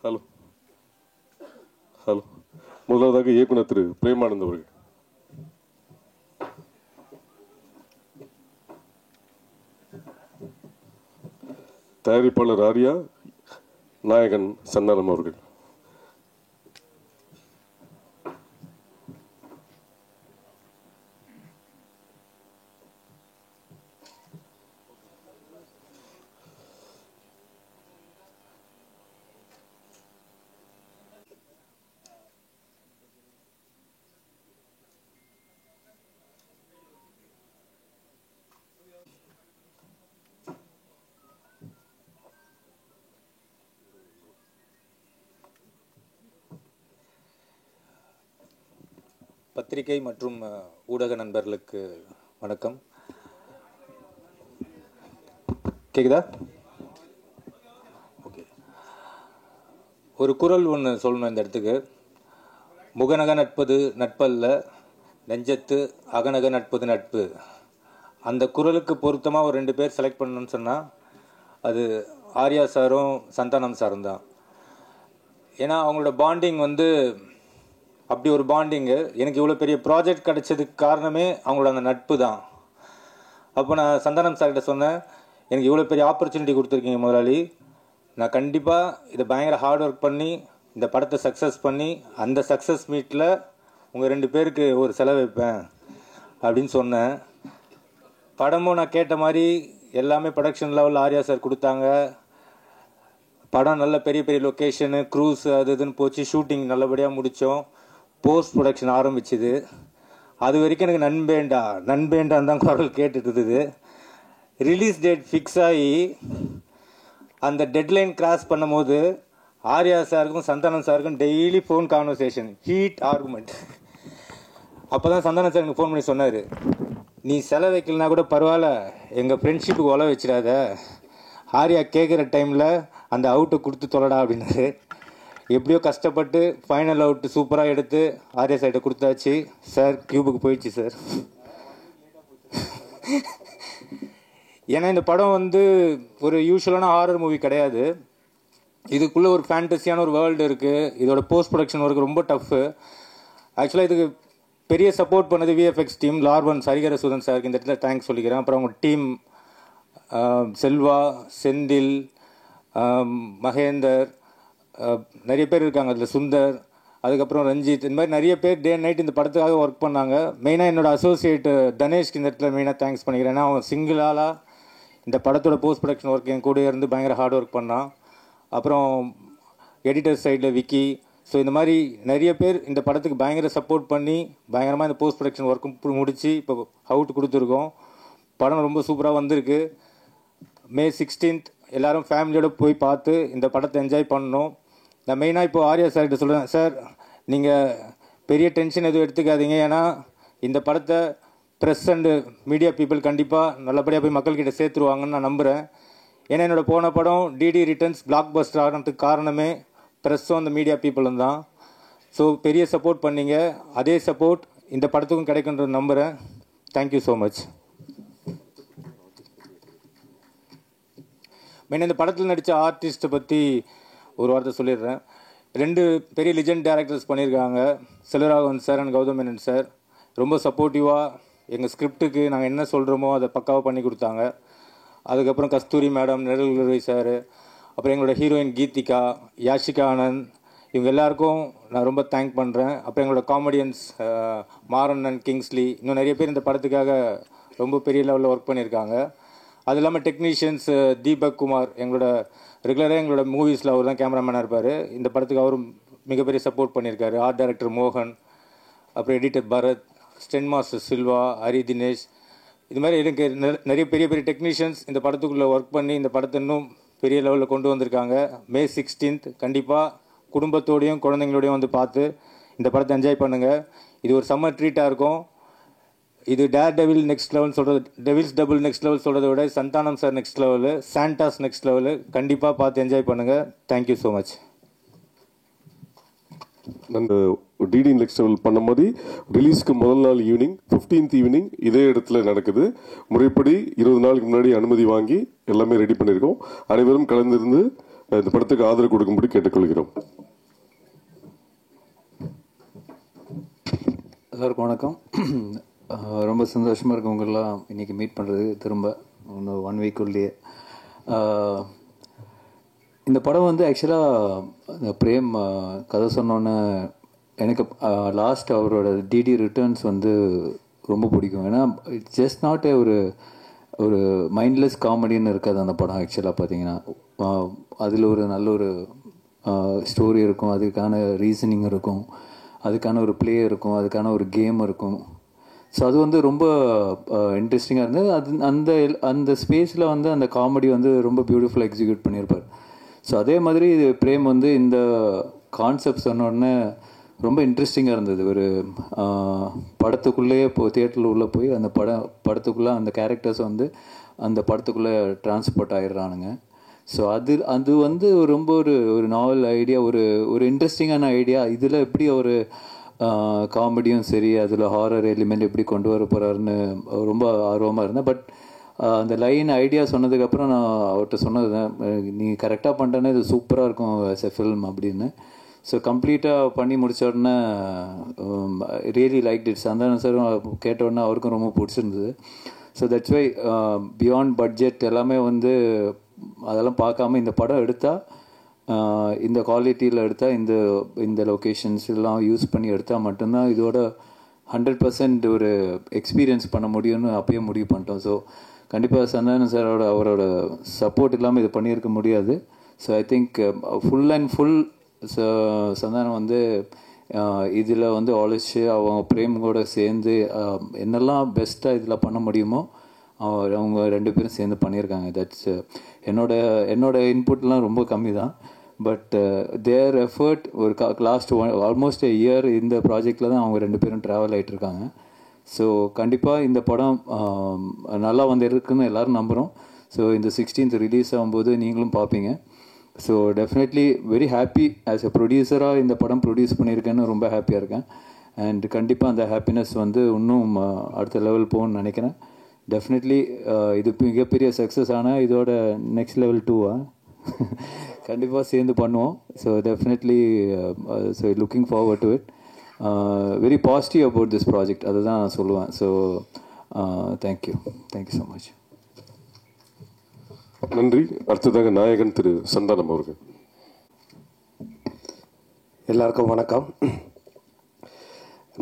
Hello hello. முதலாவதாக இயக்குனர் திரு பிரேமானந்த் அவர்கள். தயாரிப்பாளர் ஆர்யா, நாயகன் சந்தானம் அவர்கள். பத்திரிகை மற்றும் ஊடக நண்பர்களுக்கு வணக்கம். கேக்குதா? ஓகே. ஒரு குறள் ஒன்று சொல்லணும் இந்த இடத்துக்கு. முகநக நட்பது நட்பல்ல, நெஞ்சத்து அகநக நட்பது நட்பு. அந்த குறளுக்கு பொருத்தமாக ஒரு 2 பேர் செலக்ட் பண்ணணும்னு சொன்னால் அது ஆர்யா சாரும் சந்தானம் சாரும் தான். ஏன்னா அவங்களோட பாண்டிங் அப்படி ஒரு பாண்டிங்கு. எனக்கு இவ்வளோ பெரிய ப்ராஜெக்ட் கிடைச்சதுக்கு காரணமே அவங்களோட அந்த நட்பு தான். அப்போ நான் சந்தானம் சார்கிட்ட சொன்னேன், எனக்கு இவ்வளோ பெரிய ஆப்பர்ச்சுனிட்டி கொடுத்துருக்கீங்க முதலாளி, நான் கண்டிப்பாக இதை பயங்கர ஹார்ட் ஒர்க் பண்ணி இந்த படத்தை சக்ஸஸ் பண்ணி அந்த சக்ஸஸ் மீட்டில் உங்கள் 2 பேருக்கு ஒரு செலவு வைப்பேன் அப்படின்னு சொன்னேன். படமும் நான் கேட்ட மாதிரி எல்லாமே ப்ரொடக்ஷன் லெவலில் ஆர்யா சார் கொடுத்தாங்க. படம் நல்ல பெரிய பெரிய லொக்கேஷனு, க்ரூஸ் அது இதுன்னு போச்சு. ஷூட்டிங் நல்லபடியாக முடித்தோம். போஸ்ட் ப்ரொடக்ஷன் ஆரம்பிச்சுது. அது வரைக்கும் எனக்கு நண்பேண்டான் தான் குரல் கேட்டுட்டு இருந்தது. ரிலீஸ் டேட் ஃபிக்ஸ் ஆகி அந்த டெட்லைன் கிராஸ் பண்ணும் போது ஆர்யா சாருக்கும் சந்தானம் சாருக்கும் daily phone conversation, heat argument. அப்போ தான் சந்தானம் சார் எனக்கு ஃபோன் பண்ணி சொன்னார், நீ செலவு வைக்கலனா கூட பரவாயில்ல, எங்கள் ஃப்ரெண்ட்ஷிப்புக்கு உழ வச்சிடாத, ஆர்யா கேட்குற டைமில் அந்த அவுட்டை கொடுத்து தொலைடா அப்படின்னாரு. எப்படியோ கஷ்டப்பட்டு ஃபைனல் அவுட்டு சூப்பராக எடுத்து ஆர்யா சைட்டை கொடுத்தாச்சு. சார் கியூபுக்கு போயிடுச்சு சார். ஏன்னா இந்த படம் ஒரு யூஸ்வலான ஹாரர் மூவி கிடையாது. இதுக்குள்ளே ஒரு ஃபேண்டஸியான ஒரு வேர்ல்டு இருக்குது. இதோட போஸ்ட் ப்ரொடக்ஷன் ஒர்க் ரொம்ப டஃப்பு. ஆக்சுவலாக இதுக்கு பெரிய சப்போர்ட் பண்ணது விஎஃப்எக்ஸ் டீம். லார்வன் சரிகரசூதன் சாருக்கு இந்த இடத்துல தேங்க்ஸ் சொல்லிக்கிறேன். அப்புறம் அவங்க டீம் செல்வா, செந்தில், மகேந்தர், நிறைய பேர் இருக்காங்க. அதில் சுந்தர், அதுக்கப்புறம் ரஞ்சித், இந்த மாதிரி நிறைய பேர் டே அண்ட் நைட் இந்த படத்துக்காக ஒர்க் பண்ணாங்க. மெயினாக என்னோட அசோசியேட் தனேஷ்க்கு இந்த இடத்துல மெயினாக தேங்க்ஸ் பண்ணிக்கிறேன். ஏன்னா அவன் சிங்கிள் ஆளாக இந்த படத்தோட போஸ்ட் ப்ரொடக்ஷன் ஒர்க் என் கூட இருந்து பயங்கர ஹார்ட் ஒர்க் பண்ணான். அப்புறம் எடிட்டர் சைடில் விக்கி. ஸோ இந்த மாதிரி நிறைய பேர் இந்த படத்துக்கு பயங்கர சப்போர்ட் பண்ணி பயங்கரமாக இந்த போஸ்ட் ப்ரொடக்ஷன் ஒர்க்கும் முடித்து இப்போ அவுட் கொடுத்துருக்கோம். படம் ரொம்ப சூப்பராக வந்திருக்கு. May 16th எல்லோரும் ஃபேமிலியோடு போய் பார்த்து இந்த படத்தை என்ஜாய் பண்ணணும். நான் மெயினாக இப்போ ஆர்யா சார்கிட்ட சொல்கிறேன், சார் நீங்கள் பெரிய டென்ஷன் எதுவும் எடுத்துக்காதீங்க. ஏன்னா இந்த படத்தை ப்ரெஸ் அண்டு மீடியா பீப்புள் கண்டிப்பாக நல்லபடியாக போய் மக்கள்கிட்ட சேர்த்துருவாங்கன்னு நான் நம்புகிறேன். ஏன்னா என்னோடய போன படம் டிடி ரிட்டர்ன்ஸ் பிளாக் பஸ்டர் ஆகிறதுக்கு காரணமே ப்ரெஸ்ஸும் அந்த மீடியா பீப்புளும் தான். ஸோ பெரிய சப்போர்ட் பண்ணிங்க. அதே சப்போர்ட் இந்த படத்துக்கும் கிடைக்குன்றது நம்புகிறேன். Thank you so much. மெயின் இந்த படத்தில் நடித்த ஆர்டிஸ்ட்டை பற்றி ஒரு வார்த்தை சொல்லிடுறேன். 2 பெரிய லிஜெண்ட் டேரக்டர்ஸ் பண்ணியிருக்காங்க, Selvaraghavan sir and Gautham Menon sir. ரொம்ப சப்போர்ட்டிவாக எங்கள் ஸ்கிரிப்டுக்கு நாங்கள் என்ன சொல்கிறோமோ அதை பக்காவாக பண்ணி கொடுத்தாங்க. அதுக்கப்புறம் கஸ்தூரி மேடம், நிழல்குருவை சார், அப்புறம் எங்களோட ஹீரோயின் கீதிகா, யாஷிகா ஆனந்த், இவங்க எல்லாருக்கும் நான் ரொம்ப தேங்க் பண்ணுறேன். அப்புறம் எங்களோட காமெடியன்ஸ் மாறன் அண்ட் கிங்ஸ்லி, இன்னும் நிறைய பேர் இந்த படத்துக்காக ரொம்ப பெரிய லெவலில் ஒர்க் பண்ணியிருக்காங்க. அது இல்லாமல் டெக்னீஷியன்ஸ் தீபக் குமார், ரெகுலராக எங்களோட மூவிஸில் அவர் தான் கேமராமேனாக இருப்பார். இந்த படத்துக்கு அவரும் மிகப்பெரிய சப்போர்ட் பண்ணியிருக்காரு. ஆர்ட் டைரக்டர் மோகன், அப்புறம் editor Bharath, stunt master Silva, Hari Dinesh, இது மாதிரி எனக்கு நிறைய பெரிய பெரிய டெக்னீஷியன்ஸ் இந்த படத்துக்குள்ளே ஒர்க் பண்ணி இந்த படத்தை இன்னும் பெரிய லெவலில் கொண்டு வந்திருக்காங்க. May 16th கண்டிப்பாக குடும்பத்தோடையும் குழந்தைங்களோடையும் பார்த்து இந்த படத்தை என்ஜாய் பண்ணுங்கள். இது ஒரு சம்மர் ட்ரீட்டாக இருக்கும். இது டேர் டெவில் நெக்ஸ்ட் லெவல் சொல்கிறது, டெவில்ஸ் டபுள் நெக்ஸ்ட் லெவல் சொல்கிறத விட Santhanam sir next level, Santa's next level. கண்டிப்பாக பார்த்து என்ஜாய் பண்ணுங்கள். Thank you so much. நாங்கள் டிடி நெக்ஸ்ட் லெவல் பண்ணும்போது ரிலீஸ்க்கு முதல் நாள் ஈவினிங் 15th ஈவினிங் இதே இடத்துல நடக்குது. முறைப்படி 20 நாளுக்கு முன்னாடி அனுமதி வாங்கி எல்லாமே ரெடி பண்ணியிருக்கோம். அனைவரும் கலந்திருந்து இந்த படத்துக்கு ஆதரவு கொடுக்கும்படி கேட்டுக்கொள்கிறோம். எல்லாருக்கும் வணக்கம். ரொம்ப சந்தோஷமாக இருக்கும் உங்களெல்லாம் இன்றைக்கி மீட் பண்ணுறது திரும்ப இன்னும் 1 வீக்குள்ளேயே. இந்த படம் வந்து ஆக்சுவலாக பிரேம் கதை சொன்னோன்னே எனக்கு லாஸ்ட் அவரோட டிடி ரிட்டர்ன்ஸ் வந்து ரொம்ப பிடிக்கும். ஏன்னா இட்ஸ் ஜஸ்ட் நாட் ஒரு மைண்ட்லெஸ் காமெடின்னு இருக்காது அந்த படம். ஆக்சுவலாக பார்த்தீங்கன்னா அதில் ஒரு நல்ல ஒரு ஸ்டோரி இருக்கும், அதுக்கான ரீசனிங் இருக்கும், அதுக்கான ஒரு ப்ளே இருக்கும், அதுக்கான ஒரு கேம் இருக்கும். ஸோ அது வந்து ரொம்ப இன்ட்ரெஸ்டிங்காக இருந்தது. அது அந்த ஸ்பேஸில் வந்து அந்த காமெடி வந்து ரொம்ப பியூட்டிஃபுல்லாக எக்ஸிக்யூட் பண்ணியிருப்பார். ஸோ அதே மாதிரி பிரேம் வந்து இந்த கான்செப்ட் சொன்னோடனே ரொம்ப இன்ட்ரெஸ்டிங்காக இருந்தது. ஒரு படத்துக்குள்ளேயே தியேட்டரில் உள்ளே போய் அந்த படத்துக்குள்ளே அந்த கேரக்டர்ஸ் வந்து அந்த படத்துக்குள்ளே டிரான்ஸ்போர்ட் ஆகிடுறானுங்க. ஸோ அது வந்து ரொம்ப ஒரு நாவல் ஐடியா, ஒரு இன்ட்ரெஸ்டிங்கான ஐடியா. இதில் எப்படி ஒரு காமெடியும் சரி, அதில் ஹாரர் எலிமெண்ட் எப்படி கொண்டு வர போகிறாருன்னு ரொம்ப ஆர்வமாக இருந்தேன். பட் அந்த லைன் ஐடியா சொன்னதுக்கப்புறம் நான் அவர்கிட்ட சொன்னது தான், நீ கரெக்டாக பண்ணிட்டேன்னா இது சூப்பராக இருக்கும் ஆஸ் எ ஃபில்ம் அப்படின்னு. ஸோ கம்ப்ளீட்டாக பண்ணி முடித்த உடனே ரியலி லைக் இட். சந்தானம் சாரும் கேட்ட உடனே அவருக்கும் ரொம்ப பிடிச்சிருந்தது. So that's why beyond budget எல்லாமே வந்து அதெல்லாம் பார்க்காம இந்த படம் எடுத்தால், இந்த குவாலிட்டியில் எடுத்தால், இந்த லொக்கேஷன்ஸ் எல்லாம் யூஸ் பண்ணி எடுத்தால் மட்டும்தான் இதோட 100% ஒரு எக்ஸ்பீரியன்ஸ் பண்ண முடியும்னு அப்பயே முடிவு பண்ணிட்டோம். ஸோ கண்டிப்பாக சந்தானம் சாரோட அவரோட சப்போர்ட் இல்லாமல் இது பண்ணியிருக்க முடியாது. So I think full and full Santhanam வந்து இதில் வந்து ஆலோசிச்சு அவங்க பிரேம் கூட சேர்ந்து என்னெல்லாம் பெஸ்ட்டாக இதில் பண்ண முடியுமோ அவங்க 2 பேரும் சேர்ந்து பண்ணியிருக்காங்க. தட்ஸ் என்னோட இன்புட்லாம் ரொம்ப கம்மி தான். பட் தேர் எஃபர்ட் ஒரு லாஸ்ட் ஆல்மோஸ்ட் a year இந்த ப்ராஜெக்டில் தான் அவங்க 2 பேரும் ட்ராவல் ஆகிட்டுருக்காங்க. ஸோ கண்டிப்பாக இந்த படம் நல்லா வந்து இருக்குன்னு எல்லோரும் நம்புகிறோம். ஸோ இந்த 16th ரிலீஸ் ஆகும்போது நீங்களும் பார்ப்பீங்க. So definitely very happy as a ப்ரொடியூசராக இந்த படம் ப்ரொடியூஸ் பண்ணியிருக்கேன்னு ரொம்ப ஹாப்பியாக இருக்கேன். அண்ட் கண்டிப்பாக அந்த ஹாப்பினஸ் வந்து இன்னும் அடுத்த லெவல் போகணும்னு நினைக்கிறேன். டெஃபினெட்லி இது மிகப்பெரிய சக்ஸஸ் ஆனால் இதோட நெக்ஸ்ட் லெவல் 2 கண்டிப்பாக சேர்ந்து பண்ணுவோம். So definitely so looking forward to it. Very positive about this project, அதை தான் நான் சொல்லுவேன். So thank you so much. நன்றி. அடுத்ததாக நாயகன் திரு சந்தானம் அவர்கள். எல்லாருக்கும் வணக்கம்.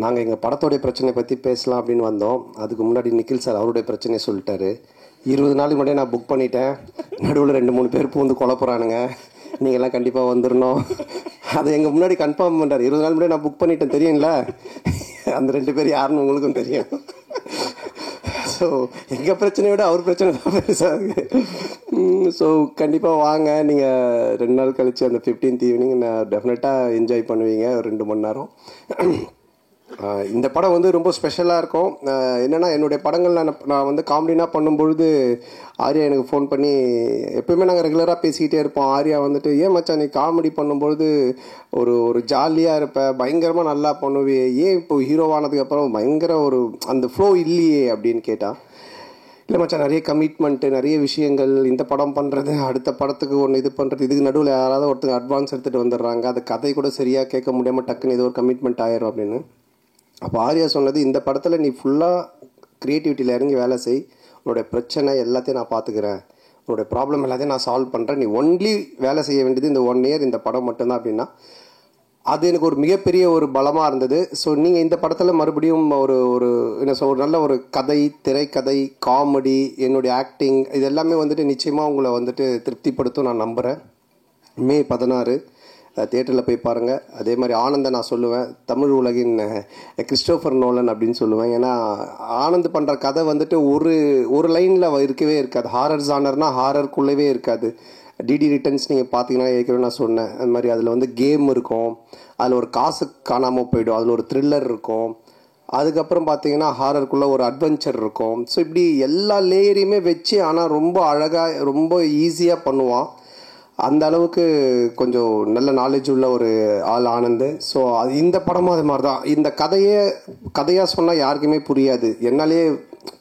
நாங்கள் எங்கள் படத்தோடைய பிரச்சனை பற்றி பேசலாம் அப்படின்னு வந்தோம். அதுக்கு முன்னாடி நிக்கில் சார் அவருடைய பிரச்சனையை சொல்லிட்டாரு. 20 நாளுக்கு முன்னாடியே நான் புக் பண்ணிட்டேன். நடுவில் 2-3 பேர் பூந்து குழப்புறானுங்க, நீங்கள்லாம் கண்டிப்பாக வந்துடணும். அதை எங்கள் முன்னாடி கன்ஃபார்ம் பண்ணுறாரு. 20 நாள் முன்னாடி நான் புக் பண்ணிட்டேன் தெரியுங்களா? அந்த 2 பேர் யாருன்னு உங்களுக்கும் தெரியும். ஸோ எங்கள் பிரச்சனையை விட அவர் பிரச்சனை தான் பெருசாக இருக்குது. ஸோ கண்டிப்பாக வாங்க. நீங்கள் 2 நாள் கழித்து அந்த 15th ஈவினிங் நான் டெஃபினட்டாக என்ஜாய் பண்ணுவீங்க ஒரு 2 மணி நேரம். இந்த படம் வந்து ரொம்ப ஸ்பெஷலாக இருக்கும். என்னென்னா என்னுடைய படங்கள் நான் வந்து காமெடினா பண்ணும்பொழுது ஆர்யா எனக்கு ஃபோன் பண்ணி, எப்போயுமே நாங்கள் ரெகுலராக பேசிக்கிட்டே இருப்போம். ஆர்யா வந்துட்டு, ஏன் மச்சான் நீ காமெடி பண்ணும்பொழுது ஒரு ஜாலியாக இருப்ப, பயங்கரமாக நல்லா பண்ணுவே, ஏன் இப்போ ஹீரோவானதுக்கப்புறம் பயங்கர அந்த ஃப்ளோ இல்லையே அப்படின்னு கேட்டால், இல்லை மச்சான் நிறைய கமிட்மெண்ட்டு, நிறைய விஷயங்கள், இந்த படம் பண்ணுறது, அடுத்த படத்துக்கு ஒன்று இது பண்ணுறது, இதுக்கு நடுவில் யாராவது ஒருத்தங்க அட்வான்ஸ் எடுத்துகிட்டு வந்துடுறாங்க, அந்த கதை கூட சரியாக கேட்க முடியாமல் டக்குன்னு ஏதோ ஒரு கமிட்மெண்ட் ஆயிரும் அப்படின்னு. அப்போ ஆர்யா சொன்னது, இந்த படத்தில் நீ ஃபுல்லாக க்ரியேட்டிவிட்டியில் இறங்கி வேலை செய், உன்னோடைய பிரச்சனை எல்லாத்தையும் நான் பார்த்துக்கிறேன், உன்னோடைய ப்ராப்ளம் எல்லாத்தையும் நான் சால்வ் பண்ணுறேன், நீ ஒன்லி வேலை செய்ய வேண்டியது இந்த 1 year இந்த படம் மட்டும்தான் அப்படின்னா, அது எனக்கு ஒரு மிகப்பெரிய ஒரு பலமாக இருந்தது. ஸோ நீங்கள் இந்த படத்தில் மறுபடியும் ஒரு நல்ல ஒரு கதை, திரைக்கதை, காமெடி, என்னுடைய ஆக்டிங், இது எல்லாமே வந்துட்டு நிச்சயமாக உங்களை வந்துட்டு திருப்திப்படுத்தும் நான் நம்புகிறேன். May 16 தியேட்டரில் போய் பாருங்கள். அதே மாதிரி ஆனந்தை நான் சொல்லுவேன், தமிழ் உலகின் கிறிஸ்டோஃபர் நோலன் அப்படின்னு சொல்லுவேன். ஏன்னா ஆனந்த் பண்ணுற கதை வந்துட்டு ஒரு லைனில் இருக்கவே இருக்காது. ஹாரர் ஜானர்னா ஹாரருக்குள்ளவே இருக்காது. டிடி ரிட்டர்ன்ஸ் நீங்கள் பார்த்தீங்கன்னா ஏற்கனவே நான் சொன்னேன், அது மாதிரி அதில் வந்து கேம் இருக்கும், அதில் ஒரு காசு காணாமல் போயிடும், அதில் ஒரு த்ரில்லர் இருக்கும், அதுக்கப்புறம் பார்த்தீங்கன்னா ஹாரருக்குள்ளே ஒரு அட்வென்ச்சர் இருக்கும். ஸோ இப்படி எல்லா லேயரையுமே வச்சு ஆனால் ரொம்ப அழகாக ரொம்ப ஈஸியாக பண்ணுவான். அந்த அளவுக்கு கொஞ்சம் நல்ல நாலேஜ் உள்ள ஒரு ஆள் ஆனந்த். ஸோ அது இந்த படமும் அது மாதிரி தான். இந்த கதையாக சொன்னால் யாருக்குமே புரியாது. என்னாலே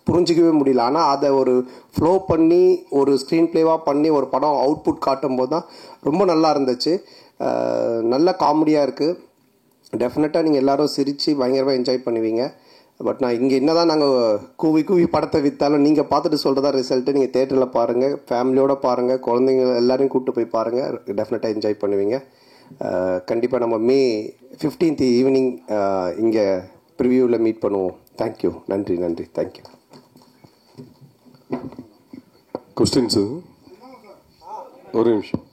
புரிஞ்சிக்கவே முடியல. ஆனால் அதை ஒரு ஃப்ளோ பண்ணி ஒரு ஸ்க்ரீன் ப்ளேவாக பண்ணி ஒரு படம் அவுட்புட் காட்டும் போது தான் ரொம்ப நல்லா இருந்துச்சு. நல்ல காமெடியாக இருக்குது. டெஃபினட்டாக நீங்கள் எல்லோரும் சிரித்து பயங்கரமாக என்ஜாய் பண்ணுவீங்க. பட் நான் இங்கே என்ன தான் நாங்கள் கூவி படத்தை விற்றாலும் நீங்கள் பார்த்துட்டு சொல்கிறதா ரிசல்ட்டு. நீங்கள் தேட்டரில் பாருங்கள், ஃபேமிலியோடு பாருங்கள், குழந்தைங்க எல்லோரையும் கூப்பிட்டு போய் பாருங்கள், டெஃபினட்டாக என்ஜாய் பண்ணுவீங்க. கண்டிப்பாக நம்ம May 15th ஈவினிங் இங்கே ப்ரிவியூவில் மீட் பண்ணுவோம். தேங்க்யூ. நன்றி. தேங்க்யூ. கொஸ்டின்ஸு ஒரு நிமிஷம்.